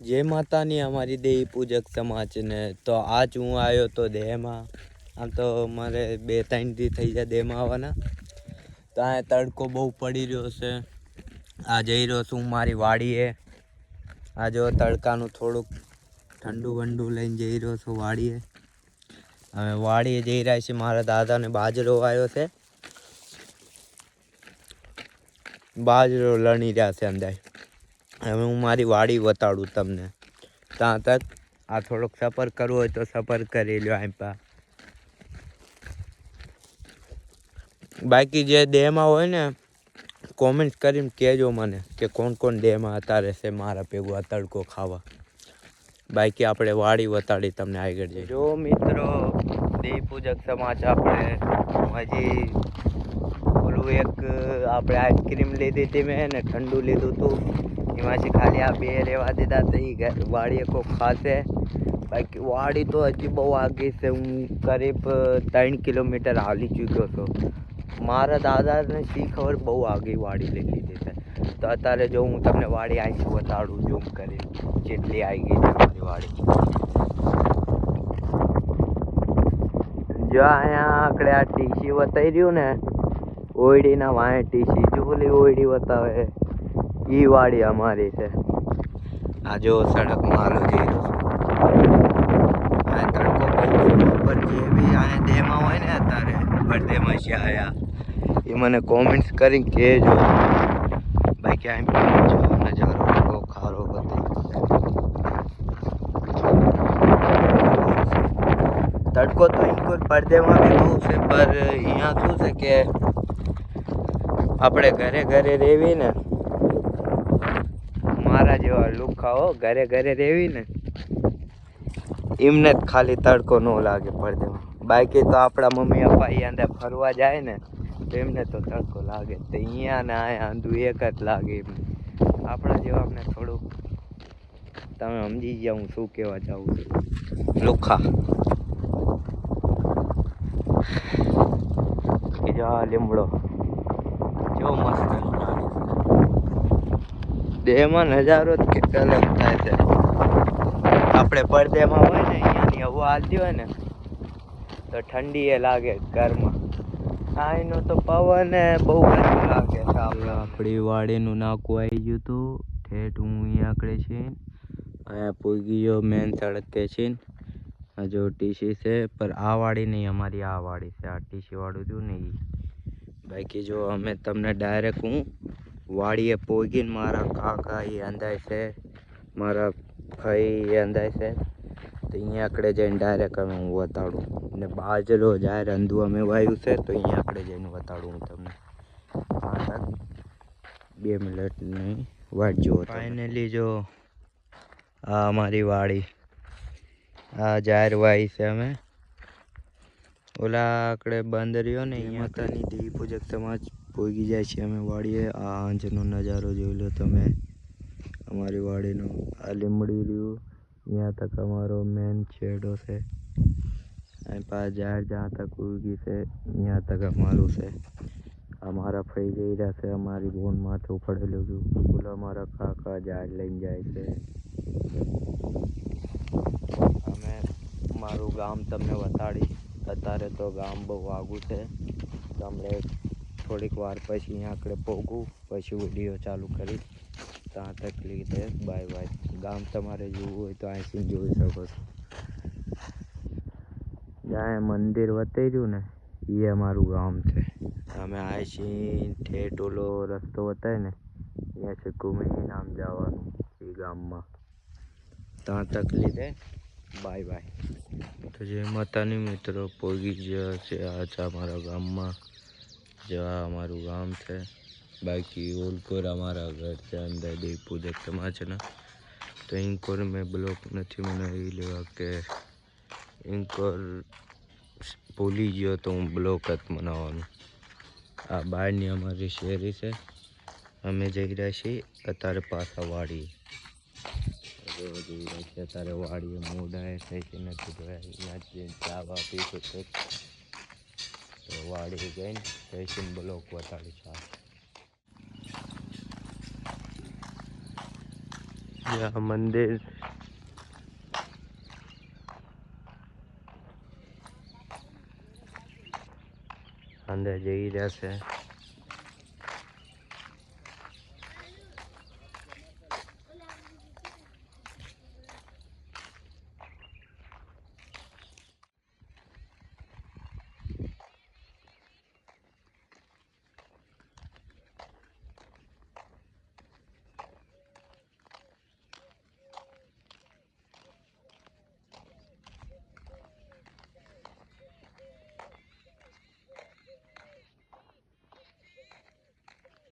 જય માતાની અમારી દેવી પૂજક સમાજ ને તો આજ હું આવ્યો તો દેહમાં આમ તો મારે 2-3 દી થઈ જાય દેહમાં આવવાના તો આ તડકો બહુ પડી રહ્યો છે આ જઈ રહ્યો છું મારી વાડીએ આ જો તડકાનું થોડુંક ઠંડુ વંડુ લઈને જઈ રહ્યો છું વાડીએ હવે વાડીએ જઈ રહ્યા છે મારા દાદાને બાજરો આવ્યો છે બાજરો લણી રહ્યા છે અંદર હવે હું મારી વાડી બતાડું તમને ત્યાં તક આ થોડોક સફર કરવો હોય તો સફર કરી લ્યો અહીં પા બાકી જે ડેમાં હોય ને કોમેન્ટ કરીને કહેજો મને કે કોણ કોણ ડેમાં અત્યારે છે મારા ભેગું આ તડકો ખાવા બાકી આપણે વાડી બતાડી તમને આગળ જઈએ જો મિત્રો દેવી પૂજક સમાજ આપણે હજી ઓલું એક આપણે આઈસ્ક્રીમ લીધી હતી મેં ને ઠંડુ લીધું હતું એમાંથી ખાલી આ 2 રહેવા દીધા તો એ વાડીએ કોઈ ખાશે બાકી વાડી તો હજી બહુ આગળ છે હું કરીબ 3 કિલોમીટર હાલી ચૂક્યો છું મારા દાદાને શી ખબર બહુ આગળ વાડી લઈ લીધી છે તો અત્યારે જો હું તમને વાડી આવીશ બતાડું ઝૂમ કરી જેટલી આવી ગઈ છે મારી વાડી જો અહીંયા આકડે આ ટીસી બતાવી રહ્યું ને ઓયડીના વાંહે ટીસી જો ઓલી ઓયડી બતાવે ઈ વાડી અમારી છે આ જો સડક માલો જઈ રહ્યો છું આ તડકો બહુ ઉપર જે બી આ દેમાં હોય ને અત્યારે બર્થડેમાં છે આયા એ મને કોમેન્ટ્સ કરીને કહેજો બાકી આમ જો નજારો બહુ ખારો તડકો તો ઇન્કોર બર્થડેમાં બી બહુ છે પર અહીંયા શું છે કે આપણે ઘરે ઘરે રહેવી ને મારા જેવા લુખાઓ ઘરે ઘરે રહેવી ને એમને જ ખાલી તડકો ન લાગે પડદેમાં બાકી તો આપણા મમ્મી પપ્પા અહીંયા અંદર ફરવા જાય ને તો એમને તો તડકો લાગે તો અહીંયા ને અહીંયા આંધું એક જ લાગે એમને આપણા જેવા અમને થોડુંક તમે સમજી ગયા હું શું કહેવા જાઉં છું લુખા જો આ લીમડો જો મસ્ત દેહમાં નજારો જ કે અલગ થાય છે આપણે પડદેમાં હોય ને અહીંયાની હવા હાલતી હોય ને તો ઠંડી એ લાગે ઘરમાં અહીંનો તો પવન બહુ ગરમ લાગે છે આપણી વાડીનું નાકું આવી ગયું હતું ઠેઠ હું અહીંયા આકડે છે અહીંયા પૂગી ગયો મેન સડકે છે આ જો ટીસી છે પર આ વાડી નહીં અમારી આ વાડી છે આ ટીસી વાળું છું ને બાકી જો અમે તમને ડાયરેક્ટ હું વાડીએ પોગીને મારા કાકા એ અંદાય છે મારા ભાઈ એ અંદાય છે તો અહીંયા આકડે જઈને ડાયરેક્ટ અમે હું બતાડું ને બાજરો જ્યારે અંધું અમે વાયું છે તો અહીંયા આકડે જઈને બતાડું હું તમને 2 મિનિટની વાટ જુઓ ફાઇનલી જો આ અમારી વાડી આ જાહેર વાઈ છે અમે ઓલા આકડે બંધ રહ્યો ને અહીંયા માતાની દેવી પૂજક સમાજ પોગી જાય છે અમે વાડીએ આ આંજનો નજારો જોઈ લો તમે અમારી વાડીનો આ લીમડી રહ્યું यहाँ तक हमारो मेन छेड़ो से पास जाए जहाँ तक उगी से यहाँ तक हमारू से हमारा फई जई रहा से हमारी बोन माथे पड़ेલું બોલો અમારા કાકા ઝાડ લઈને જાય છે અમે મારું ગામ તમને બતાડી અત્યારે તો ગામ બહુ આગું છે તમને થોડીક વાર પછી અહીંયા આકડે પોગું પછી વિડીયો ચાલુ કરી ત્યાં તક લીધે બાય બાય ગામ તમારે જોવું હોય તો અહીંથી જોઈ શકો છો જ્યાં મંદિર બતાવ્યું ને એ અમારું ગામ છે અમે અહીંથી ઠેઠ ઓલો રસ્તો બતાવે ને અહીંયાથી ઘૂમીને આમ જવાનું એ ગામમાં ત્યાં તક લીધે બાય બાય તો જય માતાની મિત્રો પોગી ગયા છે આ છે અમારા ગામમાં જવા અમારું ગામ છે बाकी ओलकोर हमारा घर से अंदर देवी पूजक समाज ना तो इंकोर में ब्लॉक नहीं बनाई लेवा के इंकोर भूली गयो तो हूँ ब्लॉक ज मनावा आ बहार अमारी शेरी से अमे जई रहा छे अतारे पासा वाड़ी अतारे वाड़ी मोड़ा थे कि नहीं धोया चावा पी तो वाड़ी गई थे ब्लॉक बताड़ी छा આ મંદિર અંદર જઈ રહ્યા છે.